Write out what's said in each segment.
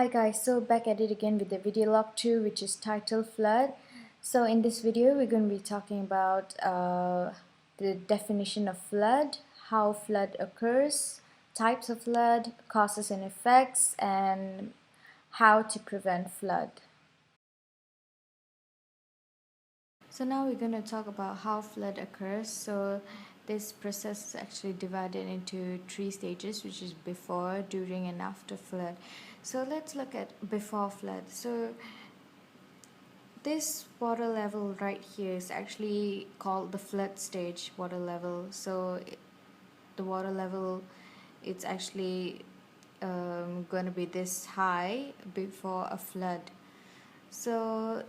Hi guys, so back at it again with the Videologue 2, which is titled Flood. So in this video we're going to be talking about the definition of flood, how flood occurs, types of flood, causes and effects, and how to prevent flood. So now we're going to talk about how flood occurs. So this process is actually divided into 3 stages, which is before, during, and after flood. So let's look at before flood. So this water level right here is actually called the flood stage water level. So the water level, it's actually going to be this high before a flood. So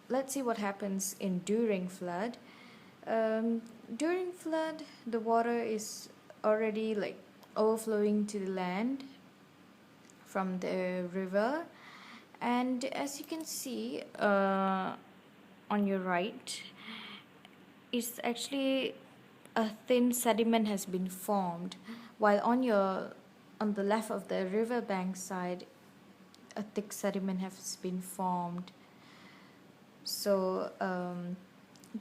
let's see what happens in during flood. During flood, the water is already like overflowing to the land from the river, and as you can see on your right, it's actually a thin sediment has been formed, while on the left of the riverbank side, a thick sediment has been formed. So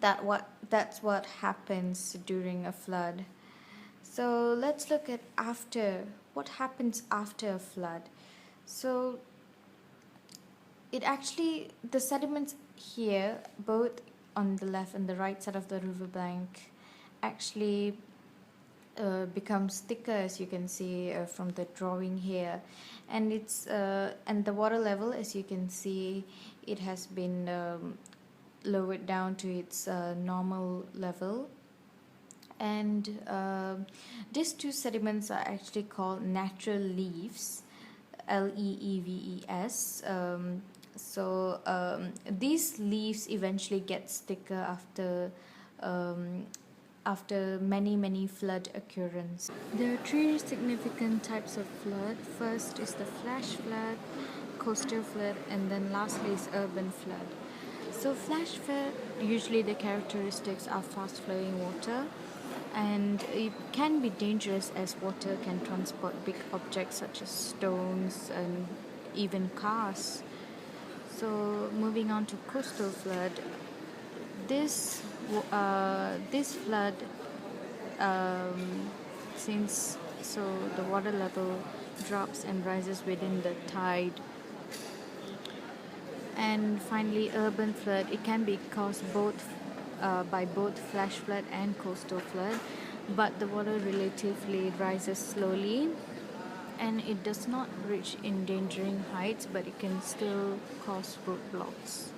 that's what happens during a flood. So let's look at what happens after a flood. So the sediments here, both on the left and the right side of the riverbank, actually becomes thicker, as you can see from the drawing here, and and the water level, as you can see, it has been lowered down to its normal level. And these two sediments are actually called natural leaves, leaves. These leaves eventually get thicker after many flood occurrence. There are 3 significant types of flood. First is the flash flood, coastal flood, and then lastly is urban flood. So flash flood, usually the characteristics are fast flowing water, and it can be dangerous as water can transport big objects such as stones and even cars. So moving on to coastal flood, this flood, since the water level drops and rises within the tide. And finally, urban flood, it can be caused by both flash flood and coastal flood, but the water relatively rises slowly and it does not reach endangering heights, but it can still cause roadblocks.